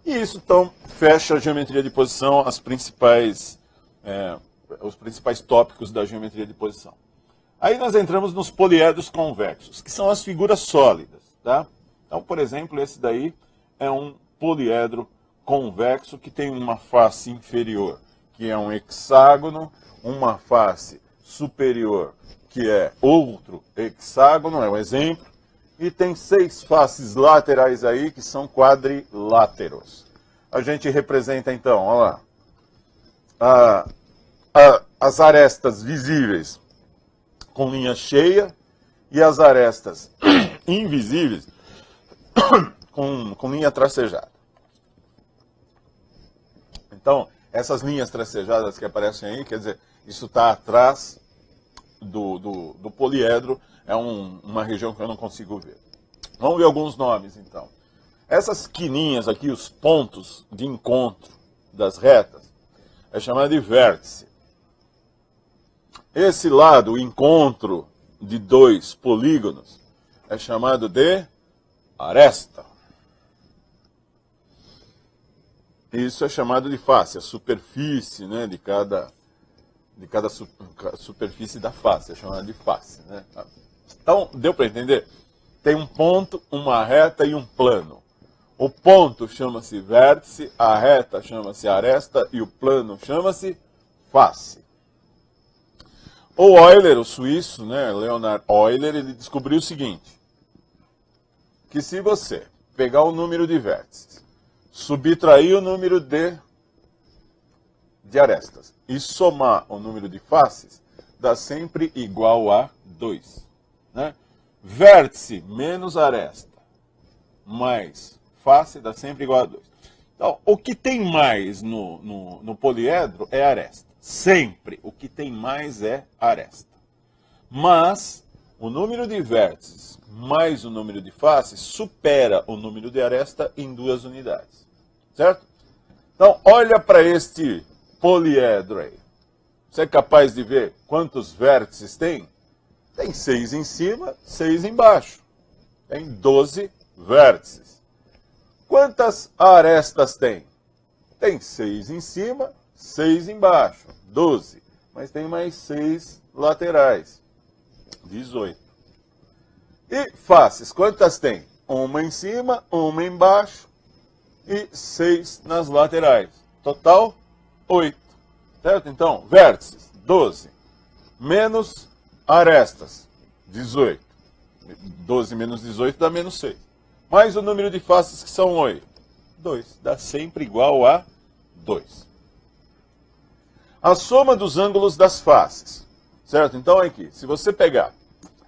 E isso, então, fecha a geometria de posição, os principais tópicos da geometria de posição. Aí nós entramos nos poliedros convexos, que são as figuras sólidas. Tá? Então, por exemplo, esse daí é um poliedro convexo que tem uma face inferior, que é um hexágono, uma face superior, que é outro hexágono, é um exemplo, e tem 6 faces laterais aí, que são quadriláteros. A gente representa, então, olha lá, as arestas visíveis com linha cheia e as arestas invisíveis com linha tracejada. Então, essas linhas tracejadas que aparecem aí, quer dizer, isso está atrás do poliedro, é uma região que eu não consigo ver. Vamos ver alguns nomes, então. Essas quininhas aqui, os pontos de encontro das retas, é chamado de vértice. Esse lado, o encontro de 2 polígonos, é chamado de aresta. Isso é chamado de face, a superfície, né, de cada superfície da face, é chamada de face. Né? Então, deu para entender? Tem um ponto, uma reta e um plano. O ponto chama-se vértice, a reta chama-se aresta e o plano chama-se face. O Euler, o suíço, né, Leonhard Euler, ele descobriu o seguinte, que se você pegar o número de vértices, subtrair o número de arestas e somar o número de faces, dá sempre igual a 2. Né? Vértice menos aresta mais face dá sempre igual a 2. Então, o que tem mais no poliedro é aresta. Sempre o que tem mais é aresta. Mas o número de vértices mais o número de faces supera o número de aresta em 2 unidades. Certo? Então, olha para este poliedro aí. Você é capaz de ver quantos vértices tem? Tem 6 em cima, 6 embaixo. Tem 12 vértices. Quantas arestas tem? Tem 6 em cima, 6 embaixo. 12. Mas tem mais 6 laterais. 18. E faces, quantas tem? Uma em cima, uma embaixo e 6 nas laterais. Total, 8. Certo? Então, vértices, 12. Menos arestas, 18. 12 menos 18 dá menos 6. Mais o número de faces, que são 8. 2. Dá sempre igual a 2. A soma dos ângulos das faces. Certo? Então, aqui, se você pegar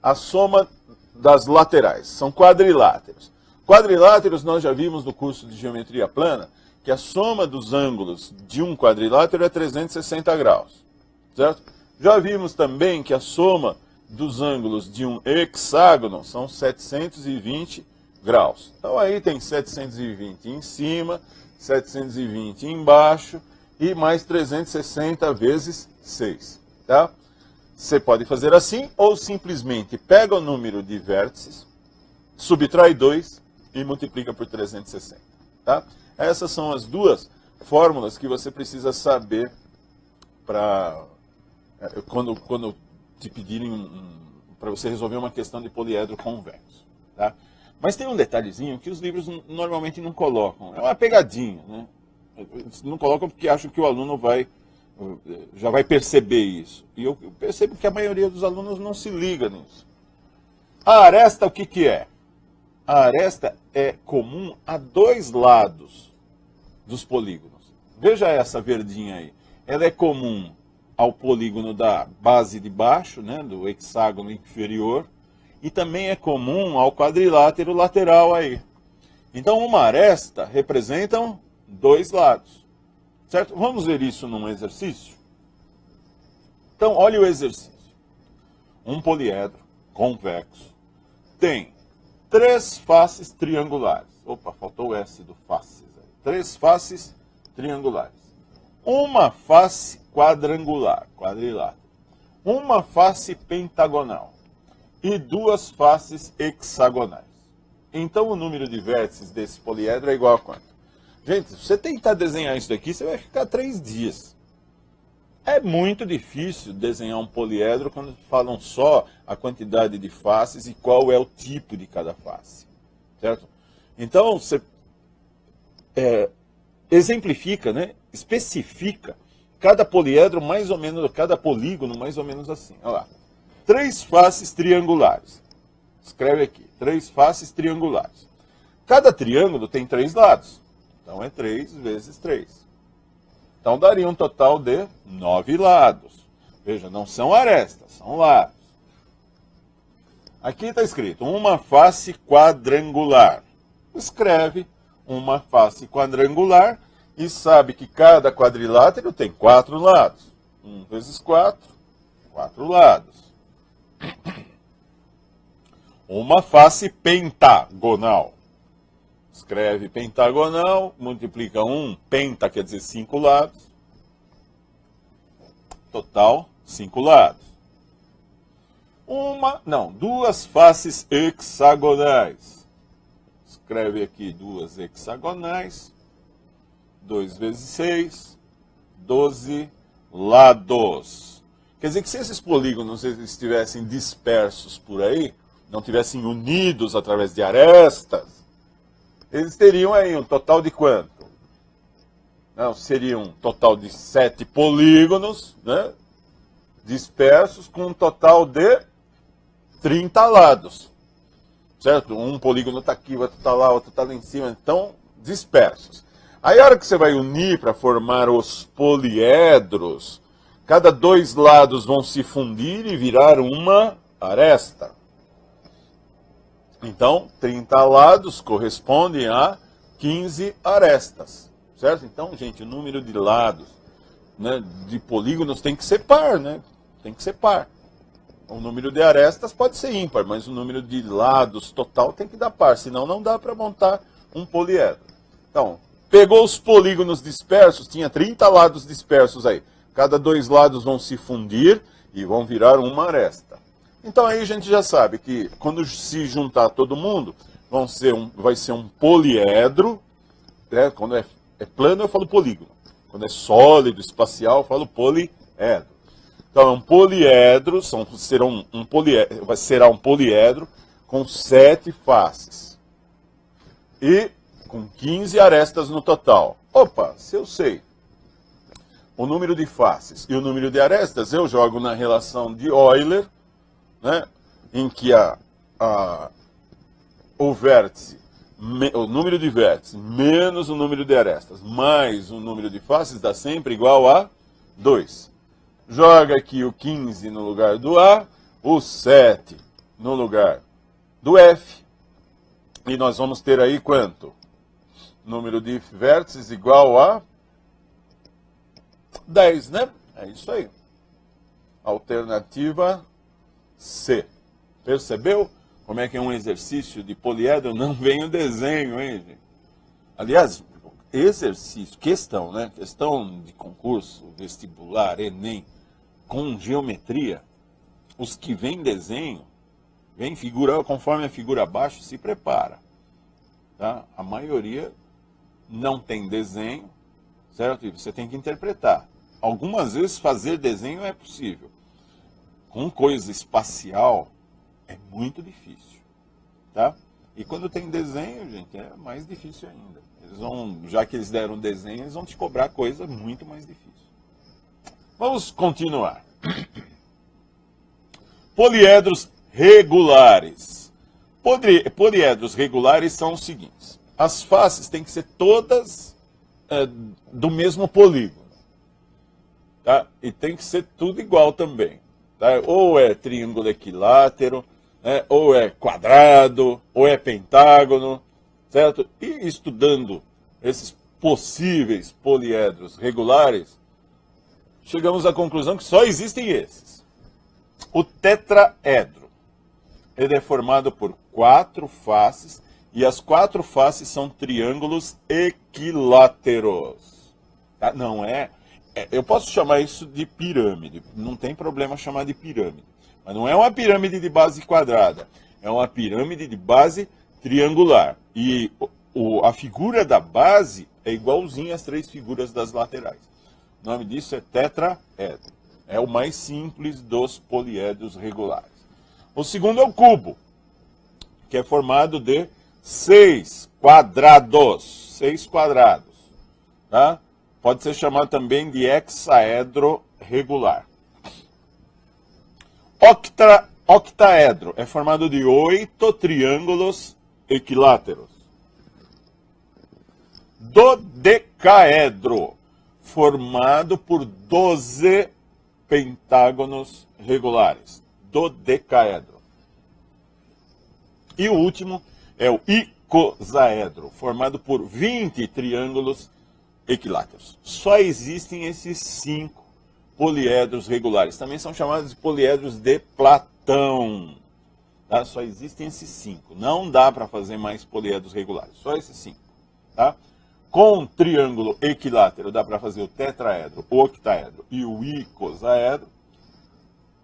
a soma das laterais, são quadriláteros. Quadriláteros nós já vimos no curso de geometria plana, que a soma dos ângulos de um quadrilátero é 360 graus. Certo? Já vimos também que a soma dos ângulos de um hexágono são 720 graus. Então aí tem 720 em cima, 720 embaixo e mais 360 vezes 6. Tá? Você pode fazer assim ou simplesmente pega o número de vértices, subtrai 2 e multiplica por 360. Tá? Essas são as 2 fórmulas que você precisa saber para quando te pedirem para você resolver uma questão de poliedro convexo. Tá? Mas tem um detalhezinho que os livros normalmente não colocam. É uma pegadinha. Né? Não colocam porque acham que o aluno já vai perceber isso. E eu percebo que a maioria dos alunos não se liga nisso. A aresta, o que é? A aresta é comum a 2 lados dos polígonos. Veja essa verdinha aí. Ela é comum ao polígono da base de baixo, né, do hexágono inferior, e também é comum ao quadrilátero lateral aí. Então, uma aresta representa 2 lados. Certo? Vamos ver isso num exercício? Então, olha o exercício. Um poliedro convexo tem 3 faces triangulares. Opa, faltou o S do faces. 3 faces triangulares. Uma face quadrangular, quadrilátero. Uma face pentagonal. E 2 faces hexagonais. Então, o número de vértices desse poliedro é igual a quanto? Gente, se você tentar desenhar isso daqui, você vai ficar 3 dias. É muito difícil desenhar um poliedro quando falam só a quantidade de faces e qual é o tipo de cada face, certo? Então, você exemplifica, né? Especifica cada poliedro mais ou menos, cada polígono mais ou menos assim. Olha lá. 3 faces triangulares. Escreve aqui, 3 faces triangulares. Cada triângulo tem 3 lados. Então é 3 vezes 3. Então daria um total de 9 lados. Veja, não são arestas, são lados. Aqui está escrito uma face quadrangular. Escreve uma face quadrangular e sabe que cada quadrilátero tem 4 lados. 1 vezes 4, 4 lados. Uma face pentagonal. Escreve pentagonal, multiplica 1, penta quer dizer 5 lados. Total, 5 lados. Duas faces hexagonais. Escreve aqui 2 hexagonais. 2 vezes 6, 12 lados. Quer dizer que se esses polígonos estivessem dispersos por aí, não tivessem unidos através de arestas, eles teriam aí um total de quanto? Não, seria um total de 7 polígonos, né, dispersos, com um total de 30 lados. Certo? Um polígono está aqui, outro está lá, outro está lá em cima. Então, dispersos. Aí, a hora que você vai unir para formar os poliedros, cada 2 lados vão se fundir e virar uma aresta. Então, 30 lados correspondem a 15 arestas, certo? Então, gente, o número de lados, né, de polígonos tem que ser par, né? Tem que ser par. O número de arestas pode ser ímpar, mas o número de lados total tem que dar par, senão não dá para montar um poliedro. Então, pegou os polígonos dispersos, tinha 30 lados dispersos aí. Cada 2 lados vão se fundir e vão virar uma aresta. Então aí a gente já sabe que quando se juntar todo mundo, vai ser um poliedro, né? Quando é plano eu falo polígono, quando é sólido, espacial eu falo poliedro. Então é um poliedro, será um poliedro com 7 faces e com 15 arestas no total. Opa, se eu sei o número de faces e o número de arestas, eu jogo na relação de Euler, né, em que o número de vértices menos o número de arestas mais o número de faces dá sempre igual a 2. Joga aqui o 15 no lugar do A, o 7 no lugar do F, e nós vamos ter aí quanto? Número de vértices igual a 10, né? É isso aí. Alternativa C. Percebeu como é que é um exercício de poliedro? Não vem o desenho, hein, gente? Aliás, exercício, questão, né? Questão de concurso, vestibular, Enem, com geometria, os que vêm desenho, vem figura, conforme a figura abaixo, se prepara. Tá? A maioria não tem desenho, certo? E você tem que interpretar. Algumas vezes fazer desenho é possível. Com coisa espacial é muito difícil, tá? E quando tem desenho, gente, é mais difícil ainda. Já que eles deram desenho, eles vão te cobrar coisa muito mais difícil. Vamos continuar. Poliedros regulares. Poliedros regulares são os seguintes. As faces têm que ser todas do mesmo polígono. Tá? E tem que ser tudo igual também. Tá? Ou é triângulo equilátero, né? Ou é quadrado, ou é pentágono, certo? E estudando esses possíveis poliedros regulares, chegamos à conclusão que só existem esses. O tetraedro, ele é formado por 4 faces, e as 4 faces são triângulos equiláteros. Tá? Não é... Eu posso chamar isso de pirâmide, não tem problema chamar de pirâmide. Mas não é uma pirâmide de base quadrada, é uma pirâmide de base triangular. E a figura da base é igualzinho às 3 figuras das laterais. O nome disso é tetraedro. É o mais simples dos poliedros regulares. O segundo é o cubo, que é formado de 6 quadrados. 6 quadrados. Tá? Pode ser chamado também de hexaedro regular. Octaedro é formado de 8 triângulos equiláteros. Dodecaedro, formado por 12 pentágonos regulares. Dodecaedro. E o último é o icosaedro, formado por 20 triângulos equiláteros. Só existem esses 5 poliedros regulares. Também são chamados de poliedros de Platão. Tá? Só existem esses 5. Não dá para fazer mais poliedros regulares. Só esses 5. Tá? Com um triângulo equilátero dá para fazer o tetraedro, o octaedro e o icosaedro.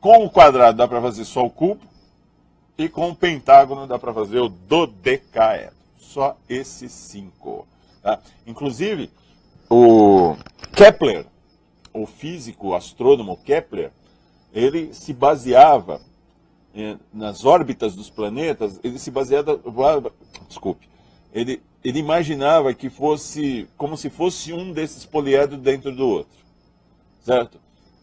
Com o quadrado dá para fazer só o cubo. E com o pentágono dá para fazer o dodecaedro. Só esses 5. Tá? Inclusive, o Kepler, o físico, o astrônomo Kepler, ele se baseava nas órbitas dos planetas, ele se baseava, ele imaginava que fosse como se fosse um desses poliedros dentro do outro, certo?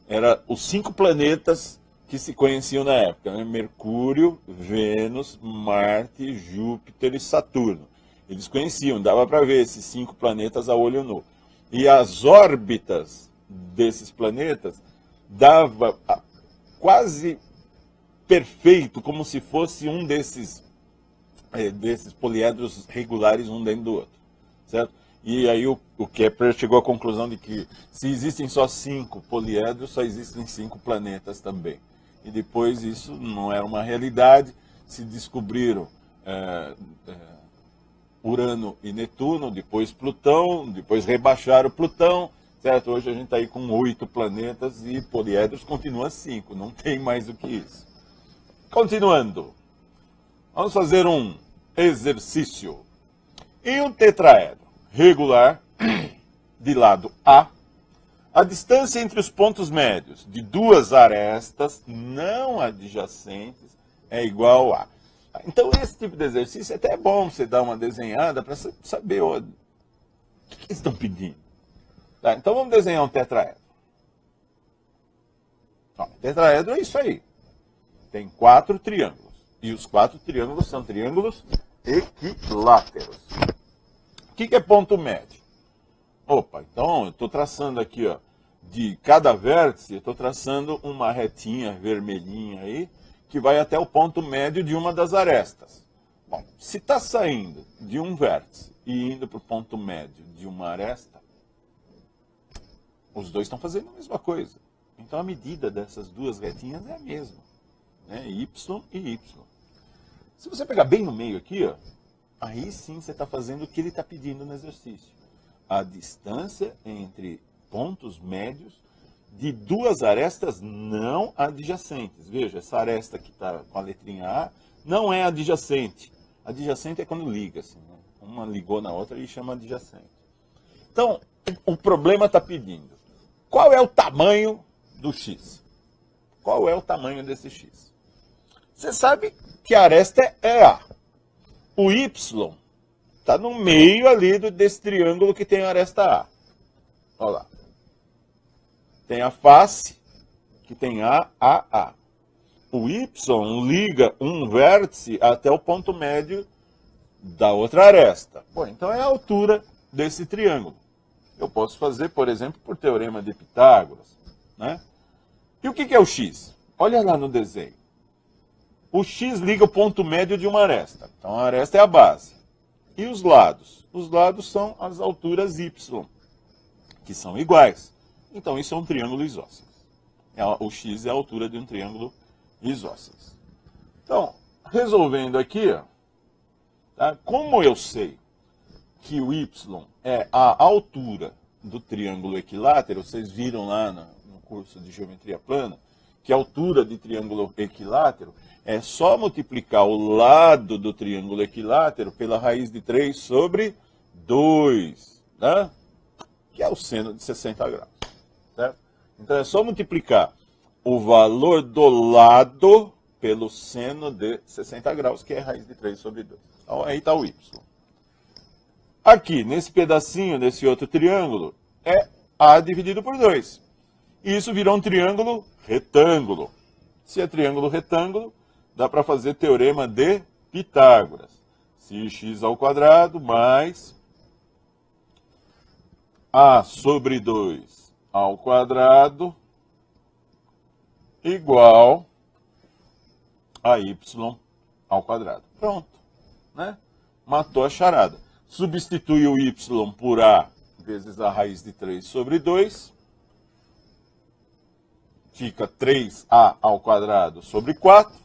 Era os 5 planetas que se conheciam na época, né? Mercúrio, Vênus, Marte, Júpiter e Saturno. Eles conheciam, dava para ver esses 5 planetas a olho nu. E as órbitas desses planetas dava quase perfeito, como se fosse um desses poliedros regulares um dentro do outro, certo? E aí o Kepler chegou à conclusão de que se existem só 5 poliedros, só existem 5 planetas também. E depois isso não era uma realidade, se descobriram Urano e Netuno, depois Plutão, depois rebaixaram Plutão, certo? Hoje a gente está aí com 8 planetas e poliedros continua 5, não tem mais do que isso. Continuando, vamos fazer um exercício. Em um tetraedro regular, de lado a distância entre os pontos médios de 2 arestas não adjacentes é igual a. Então, esse tipo de exercício até é bom você dar uma desenhada para saber o que eles estão pedindo. Tá, então, vamos desenhar um tetraedro. Tetraedro é isso aí. Tem 4 triângulos. E os 4 triângulos são triângulos equiláteros. O que é ponto médio? Opa, então eu estou traçando aqui, ó, de cada vértice, eu estou traçando uma retinha vermelhinha aí, que vai até o ponto médio de uma das arestas. Bom, se está saindo de um vértice e indo para o ponto médio de uma aresta, os dois estão fazendo a mesma coisa. Então a medida dessas duas retinhas é a mesma, né? Y e Y. Se você pegar bem no meio aqui, ó, aí sim você está fazendo o que ele está pedindo no exercício. A distância entre pontos médios de 2 arestas não adjacentes. Veja, essa aresta que está com a letrinha A não é adjacente. Adjacente é quando liga, assim, né? Uma ligou na outra e chama adjacente. Então, o problema está pedindo, qual é o tamanho do X? Qual é o tamanho desse X? Você sabe que a aresta é A. O Y está no meio ali desse triângulo que tem a aresta A. Olha lá. Tem a face, que tem A. O Y liga um vértice até o ponto médio da outra aresta. Bom, então é a altura desse triângulo. Eu posso fazer, por exemplo, por teorema de Pitágoras, né? E o que é o X? Olha lá no desenho. O X liga o ponto médio de uma aresta. Então a aresta é a base. E os lados? Os lados são as alturas Y, que são iguais. Então isso é um triângulo isósceles. O X é a altura de um triângulo isósceles. Então, resolvendo aqui, ó, tá? Como eu sei que o Y é a altura do triângulo equilátero, vocês viram lá no curso de geometria plana, que a altura de triângulo equilátero é só multiplicar o lado do triângulo equilátero pela raiz de 3 sobre 2. né? Que é o seno de 60 graus. Certo? Então é só multiplicar o valor do lado pelo seno de 60 graus, que é raiz de 3 sobre 2. Então aí está o y. Aqui, nesse pedacinho, nesse outro triângulo, é a dividido por 2. E isso virou um triângulo retângulo. Se é triângulo retângulo, dá para fazer teorema de Pitágoras. Se x ao quadrado mais a sobre 2 ao quadrado igual a y ao quadrado. Pronto, né? Matou a charada. Substitui o y por a vezes a raiz de 3 sobre 2. Fica 3a ao quadrado sobre 4.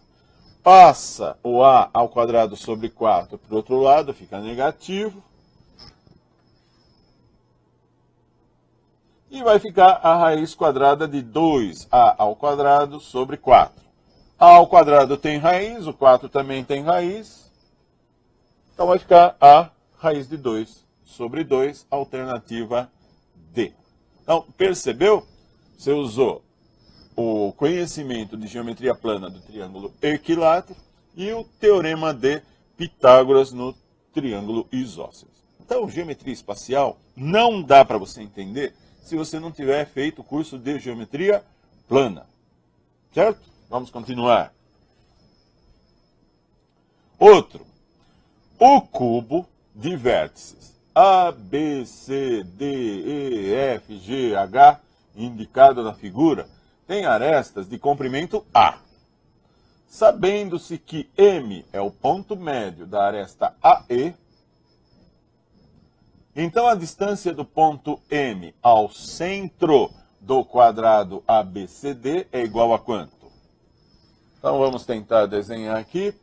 Passa o a ao quadrado sobre 4 para o outro lado, fica negativo. E vai ficar a raiz quadrada de 2a ao quadrado sobre 4. A ao quadrado tem raiz, o 4 também tem raiz. Então vai ficar a raiz de 2 sobre 2, alternativa D. Então, percebeu? Você usou o conhecimento de geometria plana do triângulo equilátero e o teorema de Pitágoras no triângulo isósceles. Então, geometria espacial não dá para você entender se você não tiver feito o curso de geometria plana. Certo? Vamos continuar. Outro. O cubo de vértices A, B, C, D, E, F, G, H, indicado na figura, tem arestas de comprimento A. Sabendo-se que M é o ponto médio da aresta AE, então a distância do ponto M ao centro do quadrado ABCD é igual a quanto? Então vamos tentar desenhar aqui.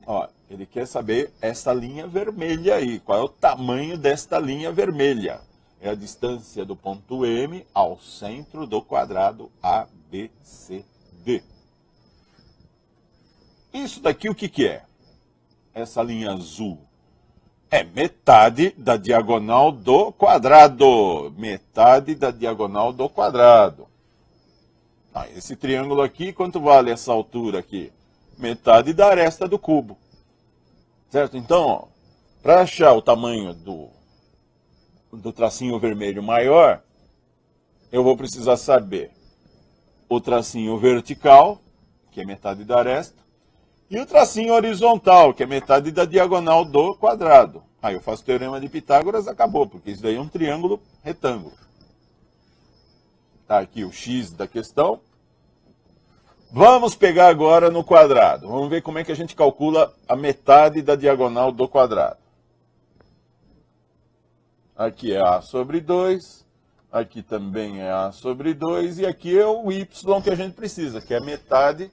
Ó, ele quer saber essa linha vermelha aí. Qual é o tamanho desta linha vermelha? É a distância do ponto M ao centro do quadrado ABCD. Isso daqui o que é? Essa linha azul é metade da diagonal do quadrado. Metade da diagonal do quadrado. Ah, esse triângulo aqui, quanto vale essa altura aqui? Metade da aresta do cubo. Certo? Então, para achar o tamanho do tracinho vermelho maior, eu vou precisar saber o tracinho vertical, que é metade da aresta, e o tracinho horizontal, que é metade da diagonal do quadrado. Aí eu faço o teorema de Pitágoras, acabou, porque isso daí é um triângulo retângulo. Tá aqui o x da questão. Vamos pegar agora no quadrado. Vamos ver como é que a gente calcula a metade da diagonal do quadrado. Aqui é a sobre 2, aqui também é a sobre 2, e aqui é o y que a gente precisa, que é a metade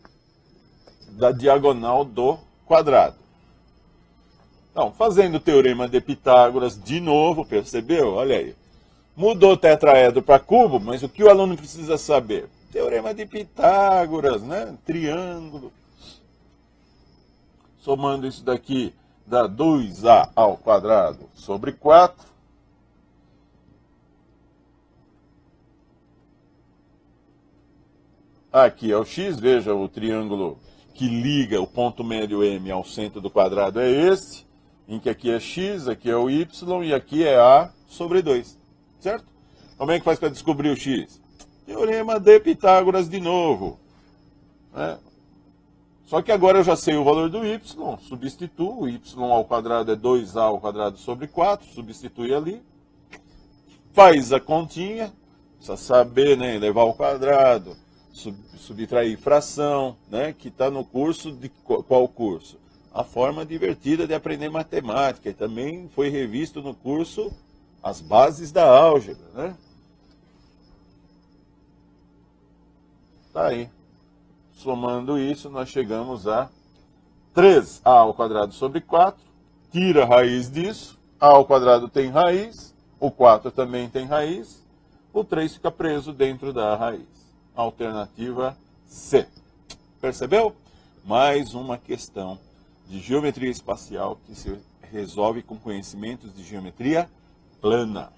da diagonal do quadrado. Então, fazendo o teorema de Pitágoras de novo, percebeu? Olha aí. Mudou o tetraedro para cubo, mas o que o aluno precisa saber? Teorema de Pitágoras, né? Triângulo. Somando isso daqui, dá 2a ao quadrado sobre 4. Aqui é o x, veja o triângulo que liga o ponto médio M ao centro do quadrado é esse, em que aqui é x, aqui é o y e aqui é a sobre 2, certo? Como é que faz para descobrir o x? Teorema de Pitágoras de novo. Né? Só que agora eu já sei o valor do y, substituo, o y ao quadrado é 2a ao quadrado sobre 4, substitui ali, faz a continha, precisa saber, né, levar ao quadrado, subtrair fração, né, que está no curso de qual curso? A forma divertida de aprender matemática, e também foi revisto no curso As Bases da Álgebra, né? Tá aí. Somando isso, nós chegamos a 3a ao quadrado sobre 4, tira a raiz disso, a ao quadrado tem raiz, o 4 também tem raiz, o 3 fica preso dentro da raiz. Alternativa C. Percebeu? Mais uma questão de geometria espacial que se resolve com conhecimentos de geometria plana.